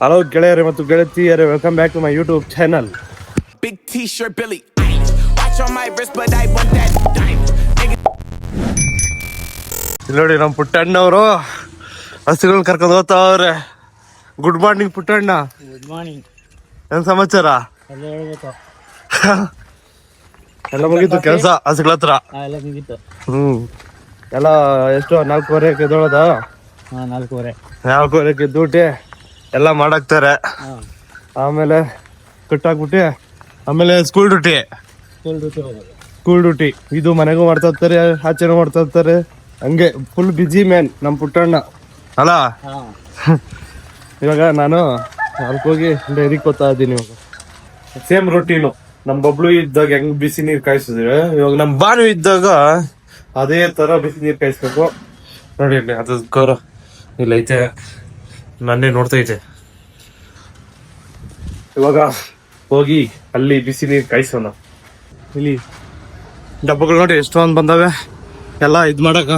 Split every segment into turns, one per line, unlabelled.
Hello ಗೆಳೆಯರೇ ಮತ್ತು ಗೆಳತಿಯರೇ, welcome back to my YouTube channel.
Big T-shirt Billy. Watch on my wrist, but I want that diamond.
ಇಲ್ಲಿ ನೋಡಿ ನಮ್ಮ ಪುಟ್ಟಣ್ಣವರು ಹಸುಗಳು ಕರ್ಕೊಂಡು ಹೋಗ್ತಾವ್ರೆ. Good morning Puttanna.
Good morning.
ಏನ್ ಸಮಾಚಾರ?
ಎಲ್ಲ ಹೇಳ್ಬೇಕು.
ಎಲ್ಲ ಮುಗೀತು ಕೆಲಸ ಹಸುಗಳ ಹತ್ರ?
ಎಲ್ಲ ಮುಗೀತು.
ಎಲ್ಲ ಎಷ್ಟು 4:15 ಎದ್ದೋಳದ? 4:15 ಎದ್ದೂಟಿ ಎಲ್ಲ ಮಾಡಾಕ್ತಾರೆ. ಆಮೇಲೆ ಕಟ್ಟಾಕ್ಬಿಟ್ಟು ಆಮೇಲೆ ಸ್ಕೂಲ್ ಡ್ಯೂಟಿ. ಇದು ಮನೆಗೂ ಮಾಡ್ತಾ ಇರ್ತಾರೆ, ಆಚೆನೂ ಮಾಡ್ತಾ ಇರ್ತಾರೆ. ಹಂಗೆ ಫುಲ್ ಬಿಜಿ ಮ್ಯಾನ್ ನಮ್ಮ ಪುಟ್ಟಣ್ಣ ಅಲ್ಲ. ಇವಾಗ ನಾನು ಹೋಗಿ ಡೈರಿ ಕೊತ್ತಾ ಇದ್ದೀನಿ. ಇವಾಗ ಸೇಮ್ ರೊಟೀನು. ನಮ್ಮ ಬಬ್ಲು ಇದ್ದಾಗ ಹೆಂಗ್ ಬಿಸಿ ನೀರು ಕಾಯಿಸಿದ್ರೆ, ಇವಾಗ ನಮ್ಮ ಬಾನು ಇದ್ದಾಗ ಅದೇ ತರ ಬಿಸಿ ನೀರು ಕಾಯಿಸ್ಬೇಕು. ನೋಡಿ ಇಲ್ಲಿ ಅದು ಕರ ಇಲ್ಲ ಐತೆ, ನನ್ನೇ ನೋಡ್ತಾ ಐತೆ. ಇವಾಗ ಹೋಗಿ ಅಲ್ಲಿ ಬಿಸಿ ನೀರು ಕಾಯಿಸೋಣ. ಇಲ್ಲಿ ಡಬ್ಬಗಳು ನೋಡಿ ಎಷ್ಟೊಂದು ಬಂದವೆ ಎಲ್ಲ ಇದ್ ಮಾಡಕ.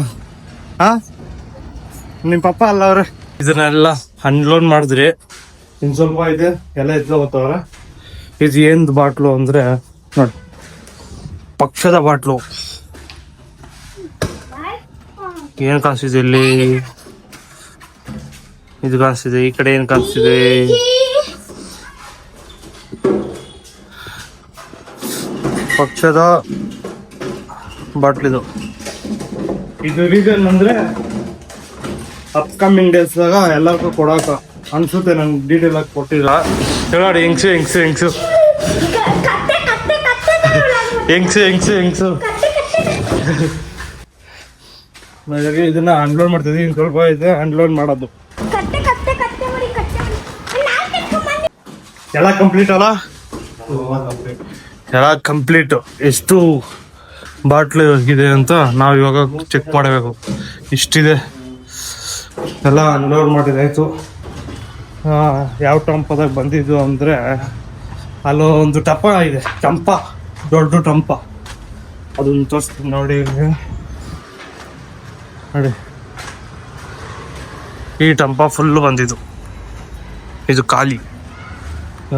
ನಿಮ್ ಪಪ್ಪ ಅಲ್ಲ ಅವ್ರೆ ಇದನ್ನೆಲ್ಲ ಅನ್ಲೋಡ್ ಮಾಡಿದ್ರಿ. ಇನ್ ಸ್ವಲ್ಪ ಇದೆ ಎಲ್ಲ ಎತ್ಕೋತಾವ್ರ. ಇದು ಏನ್ ಬಾಟ್ಲು ಅಂದ್ರೆ ನೋಡಿ, ಪಕ್ಷದ ಬಾಟ್ಲು. ಏನ್ ಕಾಣಿಸ್ತಿದೆ ಇಲ್ಲಿ? ಇದು ಕಾಣಿಸ್ತಿದೆ. ಈ ಕಡೆ ಏನ್ ಕಾಣಿಸ್ತಿದೆ? ಪಕ್ಷದ ಬಾಟ್ಲಿದು. ಇದು ರೀಸನ್ ಅಂದ್ರೆ ಅಪ್ಕಮಿಂಗ್ ಡೇಸ್ದಾಗ ಎಲ್ಲರಿಗೂ ಕೊಡಾಕ ಅನ್ಸುತ್ತೆ. ನಂಗೆ ಡೀಟೇಲ್ ಆಗಿ ಕೊಟ್ಟಿಲ್ಲ. ನೋಡಿ ಹೆಂಗ್ಸು ಇದನ್ನ ಅನ್ಲೋಡ್ ಮಾಡ್ತಿದ್ವಿ. ಇನ್ನು ಸ್ವಲ್ಪ ಇದೆ ಅನ್ಲೋಡ್ ಮಾಡೋದು. ಎಲ್ಲ ಕಂಪ್ಲೀಟ್ ಅಲ್ಲ? ಎಲ್ಲ ಕಂಪ್ಲೀಟ್. ಎಷ್ಟು ಬಾಟ್ಲು ಇದೆ ಅಂತ ನಾವು ಇವಾಗ ಚೆಕ್ ಮಾಡಬೇಕು. ಇಷ್ಟಿದೆ, ಎಲ್ಲ ಅನ್ಲೋಡ್ ಮಾಡಿದಾಯ್ತು. ಯಾವ ಟಂಪದಾಗ ಬಂದಿದ್ದು ಅಂದರೆ ಅಲ್ಲೊಂದು ಟಪ ಇದೆ, ಟಂಪ, ದೊಡ್ಡ ಟಂಪ. ಅದನ್ನು ತೋರಿಸ್ತೀನಿ ನೋಡಿ. ನೋಡಿ ಈ ಟಂಪ ಫುಲ್ಲು ಬಂದಿದ್ದು. ಇದು ಖಾಲಿ.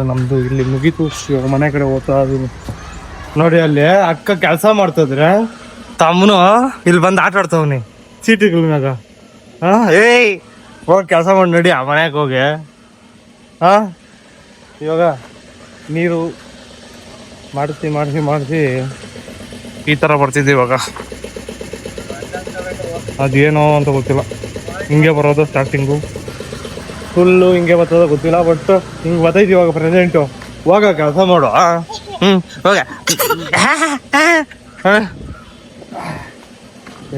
ನಮ್ದು ಇಲ್ಲಿ ಮುಗೀತು. ಮನೆ ಕಡೆ ಹೋಗ್ತಾ ಇದೀನಿ. ನೋಡಿ ಅಲ್ಲಿ ಅಕ್ಕ ಕೆಲಸ ಮಾಡ್ತಿದ್ರೆ ತಮ್ಮನು ಇಲ್ಲಿ ಬಂದು ಆಟ ಆಡ್ತಾವನಿ ಸೀಟಿಗಳ ಮ್ಯಾಗ. ಏಯ್ ಹೋಗಿ ಕೆಲಸ ಮಾಡಿ ನೋಡಿ ಆ ಮನೆಗೆ ಹೋಗಿ. ಇವಾಗ ನೀರು ಮಾಡಿಸಿ ಈ ಥರ ಬರ್ತಿದ್ದೆ. ಇವಾಗ ಅದೇನೋ ಅಂತ ಗೊತ್ತಿಲ್ಲ, ಹಿಂಗೆ ಬರೋದು ಸ್ಟಾರ್ಟಿಂಗು. ಫುಲ್ಲು ಹಿಂಗೆ ಬರ್ತದ ಗೊತ್ತಿಲ್ಲ, ಬಟ್ ಹಿಂಗೆ ಬರ್ತೈತಿ ಇವಾಗ ಪ್ರೆಸೆಂಟು. ಹೋಗ ಕೆಲಸ ಮಾಡು. ಹೋಗ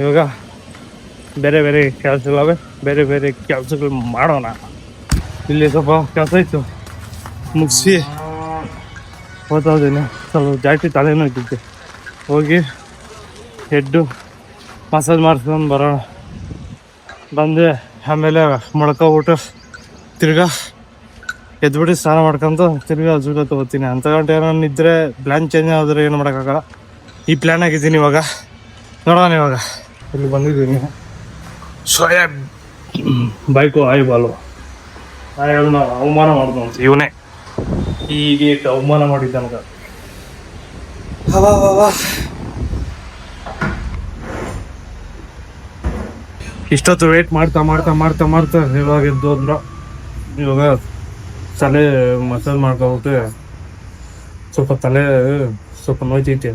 ಇವಾಗ ಬೇರೆ ಕೆಲಸಗಳವೆ, ಬೇರೆ ಕೆಲಸಗಳು ಮಾಡೋಣ. ಇಲ್ಲಿ ಸ್ವಲ್ಪ ಕೆಲಸ ಇತ್ತು, ಮುಗಿಸಿ ಹೋಗ್ತಾ ಇದ್ದೀನಿ. ಸ್ವಲ್ಪ ಜಾಸ್ತಿ ತಲೆನೂ ಇದ್ದಿದ್ದೆ. ಹೋಗಿ ಹೆಡ್ಡು ಮಸಾಜ್ ಮಾಡಿಸ್ಕೊಂಡು ಬರೋಣ. ಬಂದೆ ಆಮೇಲೆ ಮೊಳ್ಕೊಬಿಟ್ಟು ತಿರ್ಗಾ ಎದ್ಬಿಟ್ಟು ಸ್ನಾನ ಮಾಡ್ಕೊಂಡು ತಿರ್ಗಾ ಜೂಟ ತಗೋತೀನಿ. ಅಂತ ಗಂಟೆ ಏನಾರು ಇದ್ದರೆ ಪ್ಲ್ಯಾನ್ ಚೇಂಜ್ ಆದ್ರೆ ಏನು ಮಾಡೋಕ್ಕಾಗಲ್ಲ. ಈ ಪ್ಲ್ಯಾನ್ ಆಗಿದ್ದೀನಿ. ಇವಾಗ ನೋಡೋಣ. ಇವಾಗ ಇಲ್ಲಿ ಬಂದಿದ್ದೀನಿ. ಸೋಯಾ ಬೈಕು ಬಾಲು ನಾವು ಅವಮಾನ ಮಾಡಿದ್ನು ಅಂತ ಇವನೇ ಹೀಗೆ ಅವಮಾನ ಮಾಡಿದ್ದ ನಮ್ಗೆ. ಇಷ್ಟೊತ್ತು ವೇಟ್ ಮಾಡ್ತಾ ಇವಾಗ ಎದ್ದು ಹೋದ್ರು. ಇವಾಗ ತಲೆ ಮಸಾಜ್ ಮಾಡ್ಕೊಬಿಟ್ಟು ತಲೆ ಸ್ವಲ್ಪ ನೋಯ್ತೈತೆ.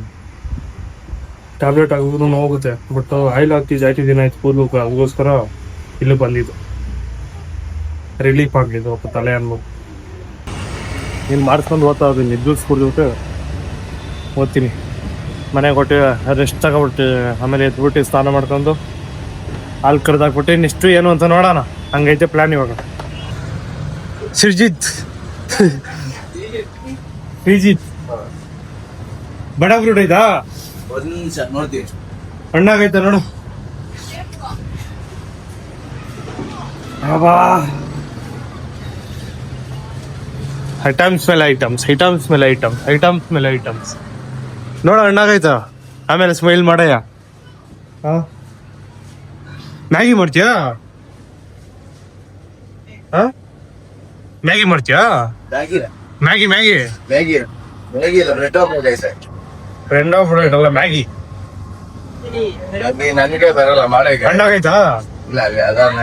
ಟ್ಯಾಬ್ಲೆಟ್ ಆಗಿದ್ರು ಹೋಗುತ್ತೆ, ಬಟ್ ಆಯಿಲ್ ಹಾಕಿ ಜಾಸ್ತಿ ದಿನ ಆಯ್ತು ಕೂದಲು. ಅದಕ್ಕೋಸ್ಕರ ಇಲ್ಲಿ ಬಂದಿದ್ದು, ರಿಲೀಫ್ ಆಗಲಿದ್ದು ಸ್ವಲ್ಪ ತಲೆ ಅನ್ಬೋದು. ಇಲ್ಲಿ ಮಾಡಿಸ್ಕೊಂಡು ಓದ್ತಾ ಇದ್ದೀನಿ. ಜ್ಯೂಸ್ ಕುಡಿದ್ಬಿಟ್ಟು ಓದ್ತೀನಿ. ಮನೆಗೆ ಕೊಟ್ಟು ರೆಸ್ಟ್ ತಗೊಬಿಟ್ಟು ಆಮೇಲೆ ಎದ್ಬಿಟ್ಟು ಸ್ನಾನ ಮಾಡ್ಕೊಂಡು ಹಾಲು ಕರೆದಾಕ್ಬಿಟ್ಟು ಇನ್ನಿಷ್ಟು ಏನು ಅಂತ ನೋಡೋಣ. ಹಂಗೈತೆ ಪ್ಲ್ಯಾನ್ ಇವಾಗ. ಶ್ರೀಜಿತ್ ಬಡ ಫ್ರೂಟ್ ಐತಾ? ಹಣ್ಣಾಗೈತ ನೋಡು. ಐಟಮ್ಸ್ ಮೇಲೆ ಐಟಮ್ಸ್ ನೋಡ. ಹಣ್ಣಾಗೈತ. ಆಮೇಲೆ ಸ್ಮೈಲ್ ಮಾಡಯ್ಯ. ಮ್ಯಾಗಿ ಮಾಡ್ತೀಯಾ? ಮ್ಯಾಗಿ ಮಾಡ್ತೀಯಾ? ಮ್ಯಾಗಿ ಫ್ರೆಂಡ್ ಆಫ್ ರೈಟ್ ಅಲ್ಲ ಮ್ಯಾಗಿ.
ನನಗೆ ಬರಲ್ಲ ಮಾಡಕ್ಕೆ.
ಹಣ್ಣಾಗೈತಾ?
ಇಲ್ಲ ಅದ
ಹಣ್ಣ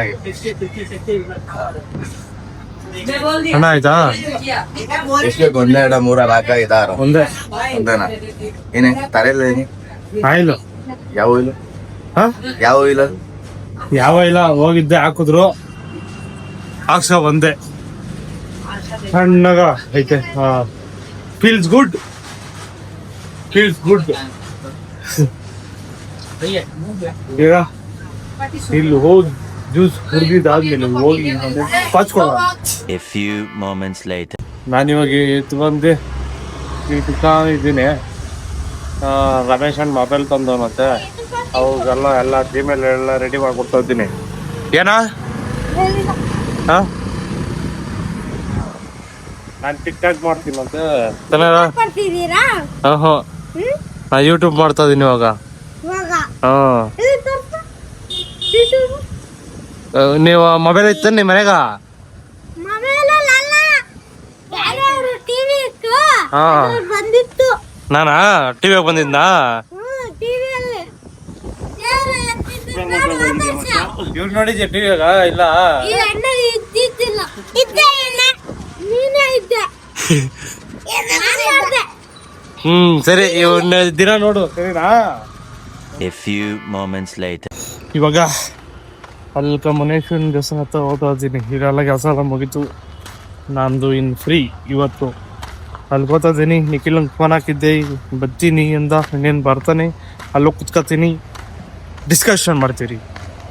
ಆಯ್ತಾ?
ಎಷ್ಟು ಒಂದೇ 2 3 4 5 6 ಒಂದೇನಾ? ಏನೇ ತಲೆಯಲ್ಲಿ ಏನಿ
ಆಯಿಲು
ಯಾವ ಇಲ್ಲ
ಹಾ
ಯಾವ ಇಲ್ಲ
ಯಾವ ಇಲ್ಲ ಹೋಗಿದ್ದೆ ಹಾಕಿದ್ರು ಹಾಕ್ಸ ಒಂದೇ ಸಣ್ಣಗ ಐತೆ. ಫೀಲ್ಸ್ ಗುಡ್ ಈಗ ಇಲ್ಲಿ ಹೋಗಿ ಜ್ಯೂಸ್ ಕುಡ್ದಿದ್ದಾದ್ಮೇಲೆ ಹೋಗಿ ಪಾಚ್ಕೊಳ.
A few moments later.
ನಾನಿವಾಗ ಎತ್ತು ಬಂದು ಇದ್ದೀನಿ. ರಮೇಶ್ ಅಣ್ಣ ಮೊಬೈಲ್ ತಂದವನಂತೆ, ಅವಾಗೆಲ್ಲ ಜಿಮೇಲ್ ಎಲ್ಲ ರೆಡಿ ಮಾಡ್ಕೊಡ್ತಾ ಇದ್ದೀನಿ. ಏನಾ ನಾನು ಟಿಕ್ ಟಾಕ್ ಮಾಡ್ತೀನಂತೆ. ನಾ ಯೂಟ್ಯೂಬ್ ಮಾಡ್ತಾ ಇದೀನಿ ಇವಾಗ. ನೀವು ಮೊಬೈಲ್ ಐತೆ ನಿಮ್ಮ ಮನೆಗ? ನಾನಾ ಟಿವಿ ಬಂದಿದ್ನಾ? ಇವ್ರು ನೋಡಿದ್ಯಾ ಟಿವಿಯಾಗ? ಇಲ್ಲ ಸರಿ ಇವನ್ನ ದಿನ ನೋಡು ಸರಿನಾ?
A few moments later.
ಇವಾಗ ಅಲ್ಲಿ ಮುನೇಶ್ವರನ ದೇವಸ್ಥಾನ ಹತ್ರ ಹೋಗ್ತಾ ಇದ್ದೀನಿ. ಇವೆಲ್ಲ ಕೆಲಸ ಎಲ್ಲ ಮುಗೀತು, ನಂದು ಇನ್ನು ಫ್ರೀ ಇವತ್ತು. ಅಲ್ಲಿ ಹೋಗ್ತಾ ಇದ್ದೀನಿ. ನಿಖಿಲ್ ಫೋನ್ ಹಾಕಿದ್ದೆ, ಬರ್ತೀನಿ ಅಂದ. ಇನ್ನೇನು ಬರ್ತಾನೆ, ಅಲ್ಲಿ ಹೋಗಿ ಕುತ್ಕೊತೀನಿ, ಡಿಸ್ಕಷನ್ ಮಾಡ್ತೀರಿ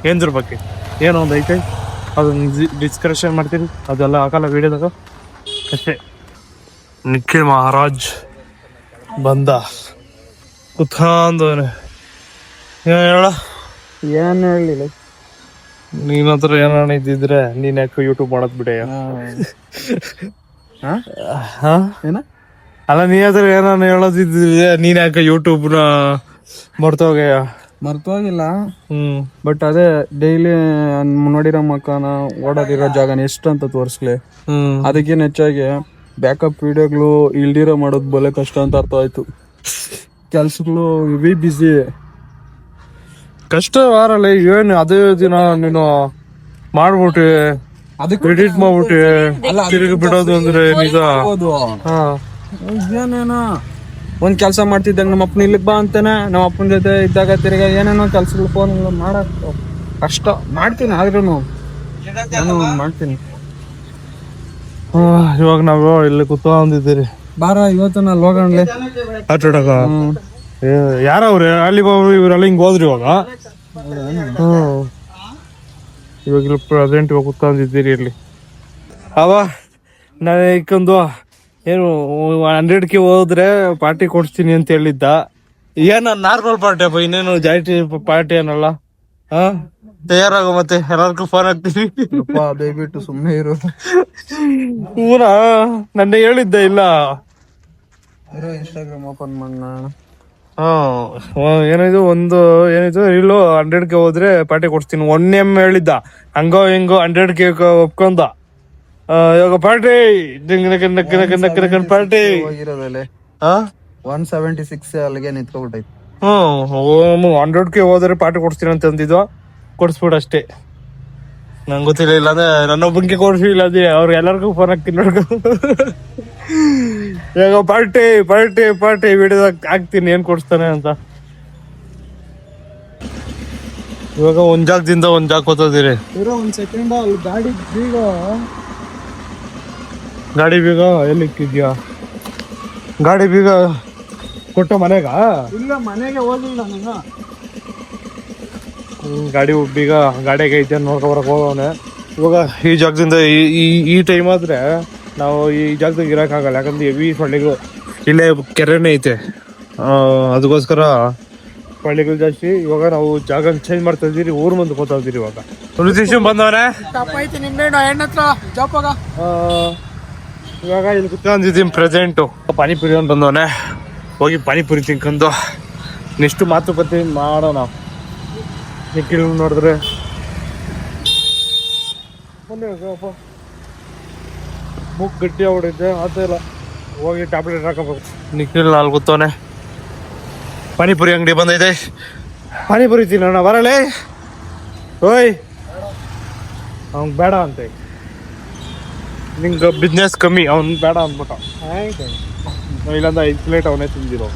ಏನ್ದ್ರ ಬಗ್ಗೆ. ಏನೋ ಒಂದು ಐತೆ ಅದನ್ನು ಡಿಸ್ಕಷನ್ ಮಾಡ್ತೀರಿ. ಅದೆಲ್ಲ ಹಾಕಲ್ಲ ವೀಡಿಯೋದಾಗ ಅಷ್ಟೇ. ನಿಖಿಲ್ ಮಹಾರಾಜ್ ಬಂದ ಕುತ್ಕೊಂಡವನೆ. ಹೇಳ
ಏನು ಹೇಳಲಿಲ್ಲ.
ನೀನ್ ಹತ್ರ ಏನಾರ ಇದ್ದಿದ್ರೆ ನೀನ್ ಯಾಕೆ ಯೂಟ್ಯೂಬ್ ಮಾಡದ್ ಬಿಡ.
ಏನ
ಅಲ್ಲ, ನೀ ಹತ್ರ ಏನಾರ ಹೇಳೋದಿದ್ರೆ ನೀನ್ ಯಾಕೆ ಯೂಟ್ಯೂಬ್ನ ಮರ್ತೋಗ್ಯ?
ಮರ್ತೋಗಿಲ್ಲ. ಬಟ್ ಅದೇ ಡೈಲಿ ನೋಡಿರೋ ಮಕ್ಕನ ಓಡೋದಿರೋ ಜಾಗನ ಎಷ್ಟು ಅಂತ ತೋರಿಸ್ಲಿ. ಅದಕ್ಕೇನು ಹೆಚ್ಚಾಗಿ ಬ್ಯಾಕಪ್ ವಿಡಿಯೋಗಳು ಇಲ್ದಿರೋ ಮಾಡೋದು ಬಲೆ ಕಷ್ಟ ಅಂತ ಅರ್ಥ ಆಯ್ತು. ಕೆಲ್ಸಗಳು ಇವಿ ಬಿಸಿ
ಕಷ್ಟ ವಾರಲ್ಲ. ಏನು ಅದೇ ದಿನ ನೀನು ಮಾಡ್ಬಿಟ್ಟಿ ಅದಕ್ಕೆ ಎಡಿಟ್ ಮಾಡ್ಬಿಟ್ಟಿ ತಿರುಗಿ ಬಿಡೋದು ಅಂದ್ರೆ ನಿಜ.
ಏನೇನೋ ಒಂದ್ ಕೆಲಸ ಮಾಡ್ತಿದ್ದಾಗ ನಮ್ಮ ಅಪ್ಪನ ಇಲ್ಲಿಗೆ ಬಾ ಅಂತಾನೆ. ನಮ್ಮ ಅಪ್ಪನ ಜೊತೆ ಇದ್ದಾಗ ತಿರ್ಗಾ ಏನೇನೋ ಕೆಲ್ಸಗಳು ಫೋನ್ಗಳು ಮಾಡಕ್ ಕಷ್ಟ. ಮಾಡ್ತೀನಿ ಆದ್ರೂ ನಾನು ಮಾಡ್ತೀನಿ.
ಇವಾಗ ನಾವು ಇಲ್ಲಿ ಕುತ್ಕೊಂಡಿದ್ದೀರಿ.
ಬಾರ ಇವತ್ತು ನಾ ಹೋಗೋಣ
ಆಟಾಡಕ. ಯಾರವ್ರೆ ಅಲ್ಲಿ ಇವ್ರೆಲ್ಲ ಹಿಂಗ್ ಹೋದ್ರಿ ಇವಾಗ. ಇವಾಗ ಇಲ್ಲಿ ಪ್ರೆಸೆಂಟ್ ಇವಾಗ ಕುತ್ಕೊಂಡಿದ್ದೀರಿ ಇಲ್ಲಿ. ಅವ ನಾನು ಇಕ್ಕೊಂದು ಏನು 100K ಹೋದ್ರೆ ಪಾರ್ಟಿ ಕೊಡ್ತೀನಿ ಅಂತ ಹೇಳಿದ್ದ. ಏನ ನಾರ್ಮಲ್ ಪಾರ್ಟಿ ಅಪ್ಪ, ಇನ್ನೇನು ಜಾಸ್ತಿ ಪಾರ್ಟಿ ಏನಲ್ಲ. ತಯಾರಾಗೋ ಮತ್ತೆ ಎಲ್ಲರಿಗೂ ಫೋನ್ ಹಾಕ್ತೀನಿ.
ದಯವಿಟ್ಟು ಸುಮ್ಮನೆ ಇರು.
ಊರ ನನ್ನ ಹೇಳಿದ್ದೆ ಇಲ್ಲ.
ಇನ್ಸ್ಟಾಗ್ರಾಮ್ ಓಪನ್ ಮಾಡೋಣ.
ಏನಿದು ಇಲ್ಲೋ 100K ಹೋದ್ರೆ ಪಾರ್ಟಿ ಕೊಡ್ತೀನಿ. 1M ಹೇಳಿದ್ದ. ಹಂಗೋ ಹಿಂಗೋ 100K ಒಪ್ಕೊಂಡ. ಇವಾಗ ಪಾರ್ಟಿ ಪಾರ್ಟಿ
ಹೋಗಿರೋದಲ್ಲೇ 176 ಅಲ್ಲಿಗೆ ನಿಂತ್ಕೊಬಿಟ್ಟೈತಿ.
100K ಹೋದ್ರೆ ಪಾರ್ಟಿ ಕೊಡ್ತೀನಿ ಅಂತ ಅಂದಿದ್ವ. ಕೊಡ್ಸ್ಬಿಡು ಅಷ್ಟೇ. ನಂಗೆ ಗೊತ್ತಿಲ್ಲ. ಇಲ್ಲ ಅಂದ್ರೆ ನನ್ನೊಬ್ಬನಿಗೆ ಕೊಡ್ಸಿಲ್ಲ ಅದೇ ಅವ್ರಿಗೆ ಎಲ್ಲರಿಗೂ ಫೋನ್ ಹಾಕ್ತೀನಿ ನೋಡ್ಕೊ. ಇವಾಗ ಪಾರ್ಟಿ ಪಾರ್ಟಿ ಪಾರ್ಟಿ ವಿಡಿಯೋದಾಗ ಹಾಕ್ತೀನಿ ಏನ್ ಕೊಡ್ಸ್ತಾನೆ ಅಂತ. ಇವಾಗ ಒಂದ್ ಜಾಗದಿಂದ ಒಂದ್ ಜಾಗ ಹೋಗ್ತಿದ್ದೀರಿ.
ಒಂದ್ ಸೆಕೆಂಡ್. ಅಲ್ಲಿ
ಗಾಡಿ ಬೀಗ ಎಲ್ಲಿ ಇಕ್ಕಿದ್ಯಾ? ಗಾಡಿ ಬೀಗ ಕೊಟ್ಟು ಮನೆಗ?
ಇಲ್ಲ, ಮನೆಗೆ ಹೋಗಿಲ್ಲ ನಾನು.
ಗಾಡಿ ಬೀಗ ಗಾಡಿಗೆ ಐತೆ ನೋಡ್ಕೊಬರಕ್ ಹೋಗವನೆ. ಇವಾಗ ಈ ಜಾಗದಿಂದ ಈ ಟೈಮ್ ಆದ್ರೆ ನಾವು ಈ ಜಾಗದಾಗ ಇರೋಕ್ಕಾಗಲ್ಲ. ಯಾಕಂದ್ರೆ ಹೆವಿ ಸೊಳ್ಳೆಗಳು. ಇಲ್ಲೇ ಕೆರೆನೇ ಐತೆ, ಅದಕ್ಕೋಸ್ಕರ ಸೊಳ್ಳೆಗಳು ಜಾಸ್ತಿ. ಇವಾಗ ನಾವು ಜಾಗ ಚೇಂಜ್ ಮಾಡ್ತಾ ಇದ್ದೀರಿ. ಊರ್ ಮುಂದೆ ಹೋಗ್ತಾ ಇದ್ದೀರಿ. ಇವಾಗ ಬಂದವನೇ ಇವಾಗ ಇಲ್ಲಿ ಕುತ್ಕೊಂಡಿದ್ದೀನಿ ಪ್ರೆಸೆಂಟು. ಪಾನಿಪುರಿ ಅಂತ ಬಂದವನೆ. ಹೋಗಿ ಪಾನಿಪುರಿ ತಿನ್ಕೊಂಡು ನೆಕ್ಸ್ಟ್ ಮಾತುಕತೆ ಮಾಡೋಣ. ನಿಖಿಲ್ ನೋಡಿದ್ರೆ ಮೂಗ್ ಗಟ್ಟಿ ಆಗ್ಬಿಡೈತೆ ಆತ ಇಲ್ಲ ಹೋಗಿ ಟ್ಯಾಬ್ಲೆಟ್ ಹಾಕೋಬೇಕು. ನಿಖಿಲ್ ನಾಲ್ ಗೊತ್ತವನೆ ಪಾನಿಪುರಿ ಅಂಗಡಿ ಬಂದೈತೆ, ಪಾನಿಪುರಿ ತಿನ್ನೋಣ ಬರಲೇ. ಓಯ್ ಅವ್ನ್ ಬೇಡ ಅಂತೆ, ನಿಂಗೆ ಬಿಸ್ನೆಸ್ ಕಮ್ಮಿ, ಅವ್ನು ಬೇಡ ಅಂದ್ಬಿಟ್ಟ. ಇಲ್ಲಾಂದ 5 ಪ್ಲೇಟ್ ಅವನೇ ತಿಂದಿರೋ.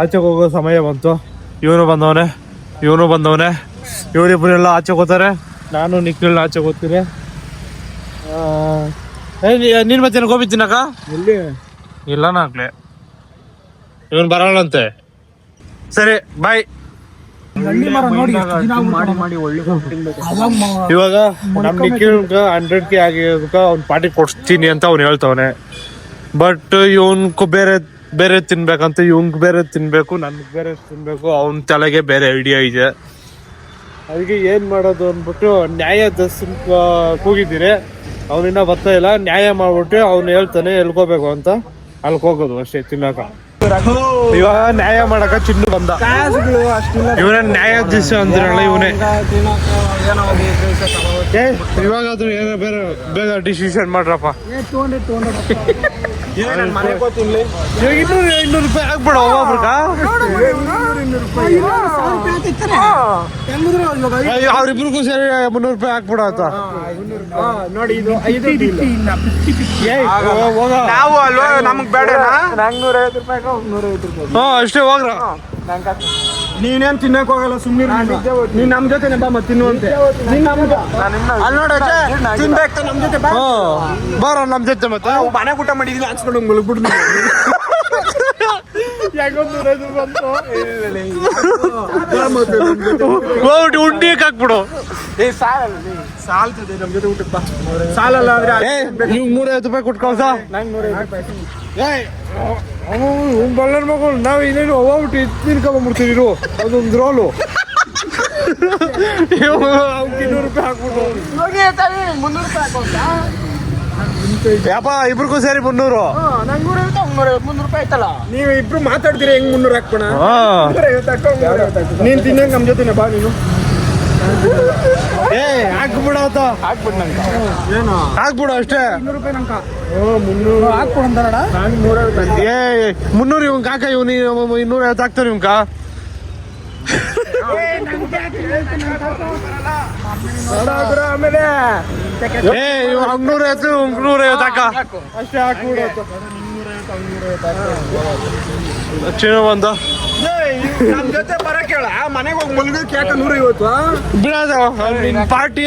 ಆಚೆಗೆ ಹೋಗೋ ಸಮಯ ಬಂತು, ಇವನು ಬಂದವನೆ, ಇವರಿಬ್ಬರೆಲ್ಲ ಆಚೆಗೆ ಹೋಗ್ತಾರೆ. ನಾನು ನಿಖಿಲ್ ಆಚೆಗೆ ಹೋಗ್ತೀನಿ. ನೀನು ಮತ್ತೆ ಗೋಬಿ ತಿನ್ನಕ
ಎಲ್ಲಿ
ಇಲ್ಲ ನಾಗ್ಲೆ ಇವನು ಬರೋಣಂತೆ. ಸರಿ ಬಾಯ್. ಇವಾಗ ನಮ್ ನಿಖಿಲ್ 100K ಆಗಿರೋದಕ್ಕ ಅವ್ನ್ ಪಾರ್ಟಿ ಕೊಡ್ತೀನಿ ಅಂತ ಅವ್ನು ಹೇಳ್ತವನೆ. ಬಟ್ ಇವನ್ಕು ಬೇರೆ ತಿನ್ಬೇಕಂತ, ಇವಂಗ್ ಬೇರೆ ತಿನ್ಬೇಕು, ನನ್ಗೆ ಬೇರೆ ತಿನ್ಬೇಕು, ಅವನ್ ತಲೆಗೆ ಬೇರೆ ಐಡಿಯಾ ಇದೆ. ಅದಕ್ಕೆ ಏನ್ ಮಾಡೋದು ಅಂದ್ಬಿಟ್ಟು ನ್ಯಾಯದ ಕೂಗಿದ್ದೀರಿ. ಅವನಿನ್ನ ಬರ್ತಾ ಇಲ್ಲ, ನ್ಯಾಯ ಮಾಡ್ಬಿಟ್ಟು ಅವ್ನು ಹೇಳ್ತಾನೆ ಎಲ್ಕೋಬೇಕು ಅಂತ ಅಲ್ಲಿಗೆ ಹೋಗೋದು ಅಷ್ಟೇ ತಿನ್ನಕ. ಇವಾಗ ನ್ಯಾಯ ಮಾಡಕ ಚಿನ್ನು ಬಂದ. ಇವನ ನ್ಯಾಯಾಧೀಶ ಅಂದ್ರಲ್ಲ ಇವನೇ. ಇವಾಗಾದ್ರೂ ಏನೋ ಬೇರೆ ಬೇಗ ಡಿಸಿಷನ್ ಮಾಡ್ರಪ್ಪ. 200 ರೂಪಾಯಿ ಹಾಕ್ಬಿಡ ಒಬ್ಬೊಬ್ರಗ. ಅವ್ರಿಬ್ರಿಗೂ ಸೇರಿ 300 ರೂಪಾಯಿ ಹಾಕ್ಬಿಡ ಅಂತ
ನೋಡಿ. ಇದು
ನಾವು ಅಲ್ವಾ ನಮಗ್ ಬೇಡ.
150 ರೂಪಾಯಿ 150 ರೂಪಾಯಿ.
ಹಾ ಅಷ್ಟೇ ಹೋಗ್ರ.
ನೀನೇನ್ ತಿನ್ನಕ್ ಹೋಗಲ್ಲ, ಸುಮ್ಮನೆ ನೀನ್ ನಮ್ ಜೊತೆ ಬಾ ತಿನ್ನುವಂತೆ. ತಿನ್ಬೇಕು ನಮ್ ಜೊತೆ
ಬಾರ ನಮ್ ಜೊತೆ. ಮತ್ತೆ
ಮನೆ ಊಟ ಮಾಡಿದೀನಿ ಹಾಕ್ಸ್ಕೊಂಡು ಮಲಗ್ಬಿಟ್ಟು
ಉಂಡಿಯಕ್ ಹಾಕ್ಬಿಡು.
ಸಾಲ್ತದೆ ನಮ್ ಜೊತೆ ಊಟಕ್ಕೆ ಬಾ. ಸಾಲಲ್ಲ ಅಂದ್ರೆ
ನೀವು 150 ರೂಪಾಯಿ ಕೊಟ್ಟು ಕಳ್ಸ.
ನಂಗೆ 150
ಬಳ್ಳರ್ ಮಗಳು ನಾವ್ ಇನ್ನೇನು ಹೋಗ್ಬಿಟ್ಟು ತಿನ್ಕೊಂಡ್ಬಿಡ್ತೀವಿ. ಅದೊಂದು ರೋಲು 200 ರೂಪಾಯಿ ಹಾಕ್ಬಿಟ್ಟು ಯಪ್ಪ ಇಬ್ರಿಗೂ ಸೇರಿ 300.
ನಂಗೆ 300 ರೂಪಾಯಿ ಆಯ್ತಲ್ಲ. ನೀವು ಇಬ್ರು ಮಾತಾಡ್ತೀರಿ ಹೆಂಗ್ 300 ಹಾಕ್ಬೋಣ. ನೀನ್ ತಿನ್ನಂಗ್ ನಮ್ ಜೊತೆ ಬಾ. ನೀನು
ಹಾಕ್ಬಿಡ
ಹಾಕ್ಬಿಡ್ ನಂಗೆ ಏನು
ಹಾಕ್ಬಿಡು ಅಷ್ಟೇ.
200 ರೂಪಾಯಿ ನಂಕ 300 ಹಾಕ್ಬಿಡಂತಾರಡ. ನಾನು
300 ಇವಂಗ ಹಾಕ. ಇವನು 250 ಹಾಕ್ತಾರೆ ಇವಂಗ.
ಆಮೇಲೆ
150 ಹಾಕ
ಅಷ್ಟೇ ಹಾಕ್ಬಿಡು.
ಚಿನ್ನ ಬಂದ
ನಮ್ ಜೊತೆ ಬರಕ್ ಹೇಳ. ಮನೆಗೆ ಹೋಗಿ ಮಲ್ಗೋಕ್ ಯಾಕೆ 150
ಬಿಡೋದ ಪಾರ್ಟಿ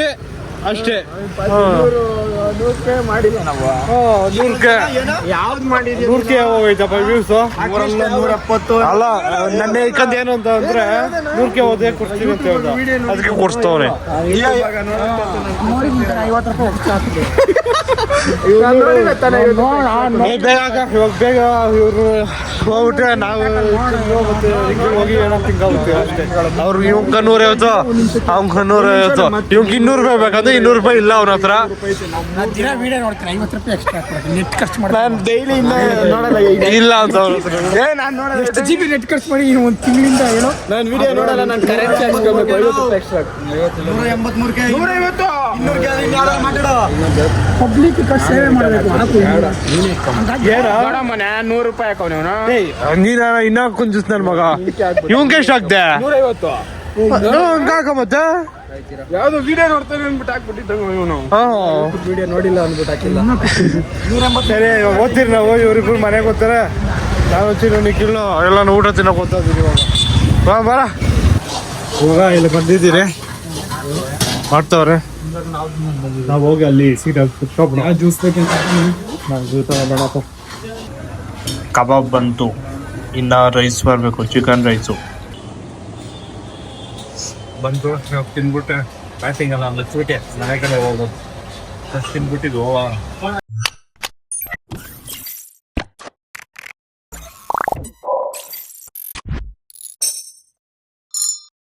ಅಷ್ಟೇ.
100 ಮಾಡಿಲ್ಲ ನಾವು.
100
ಯಾವ್ದು ಮಾಡಿದ್ವಿ
100 ಹೋಗೈತಪ್ಪ ವ್ಯೂಸ್.
170
ಅಲ್ಲ ನನ್ನ ಇಕ್ಕಂದ ಏನು ಅಂತ ಅಂದ್ರೆ 100 ಹೋದೇ ಕೊಡ್ತೀವಿ ಅಂತ ಹೇಳ್ದ. ಅದಕ್ಕೆ ಕೊಡ್ಸ್ತವ್ರೆ. ಇವಾಗ ಬೇಗ ಇವ್ರು ಹೋಗ್ಬಿಟ್ರೆ ನಾವು ಮತ್ತೆ ಹೋಗಿ ಏನೋ ತಿಂಗಾಗುತ್ತೆ ಅಷ್ಟೇ. ಅವ್ರು ಇವಂಗ 150, ಅವ್ಗ 150, ಇವಂಗ 200 ರೂಪಾಯಿ ಬೇಕಂದ್ರೆ 200 ರೂಪಾಯಿ ಇಲ್ಲ ಅವನ ಹತ್ರ.
ದಿನ ವಿಡಿಯೋ ನೋಡ್ತೀನಿ 50 ರೂಪಾಯಿ ಎಕ್ಸ್ಟ್ರಾ ಹಾಕ್ಬಿಡ್ತೀನಿ. ನೆಟ್ ಖರ್ಚು ಮಾಡಿ
ನಾನು ಡೈಲಿ ನೋಡಲ್ಲ ಇಲ್ಲ ಅಂತ ಅವ್ರ ಹತ್ರ.
ನಾನು ನೋಡಲ್ಲ. ಎಷ್ಟು GB ನೆಟ್ ಖರ್ಚು ಮಾಡಿ ಒಂದು ತಿಂಗಳಿಂದ ಏನೋ ನಾನು ವಿಡಿಯೋ ನೋಡಲ್ಲ. ನಾನು ಕರೆನ್ಸಿ ಹಾಕ್ಸ್ಕೊಬೇಕು. 50 ರೂಪಾಯಿ ಎಕ್ಸ್ಟ್ರಾ 183 ಮಾತಾಡೋ ಪಬ್ಲಿಕ್ ಕ ಸೇವೆ ಮಾಡಬೇಕು. ಮನೆ 100 ರೂಪಾಯಿ ಹಾಕವ್ ನೀವು.
ನೀನ ಇನ್ನ ಕುಂಜಿಸ್ ನನ್ ಮಗ. ಇವಂಗೆ ಎಷ್ಟು ಹಾಕ್ದೆ?
150
ಹಂಗ ಹಾಕ ಮತ್ತೆ.
ಯಾವ್ದು ವಿಡಿಯೋ ನೋಡ್ತಾನೆ ಅಂದ್ಬಿಟ್ಟು ಹಾಕ್ಬಿಟ್ಟಿದ್ದಂಗ ಇವನು. ವಿಡಿಯೋ ನೋಡಿಲ್ಲ ಅಂದ್ಬಿಟ್ಟು ಹಾಕಿಲ್ಲ. 180.
ಸರಿ ಓದ್ತೀರಿ ನಾವು. ಇವ್ರಿಬ್ರು ಮನೆಗೆ ಹೋಗ್ತಾರೆ. ನಾವು ಚಿನ್ನು ನಿಖಿಲ್ ಎಲ್ಲ ಊಟ ತಿನ್ನಕ್ ಹೋಗ್ತಾ ಇದೀವಿ ಇವಾಗ. ಬರ ಇವಾಗ ಇಲ್ಲಿ ಬಂದಿದ್ದೀರಿ ಮಾಡ್ತವ್ರೆ. ನಾವು ಹೋಗಿ ಅಲ್ಲಿ ಸೀಟ್
ಜ್ಯೂಸ್ ಬೇಕಂತ
ಬೇಡಪ್ಪ. ಕಬಾಬ್ ಬಂತು, ಇನ್ನ ರೈಸ್ ಬರಬೇಕು, ಚಿಕನ್ ರೈಸು ಬಂತು. ನಾವು ತಿನ್ಬಿಟ್ಟೆ ಬ್ಯಾಟಿಂಗ್ ಎಲ್ಲ ಸ್ವೀಟೆ ಮನೆ ಕಡೆ ಹೋಗೋದು. ತಿನ್ಬಿಟ್ಟಿದ್ವು.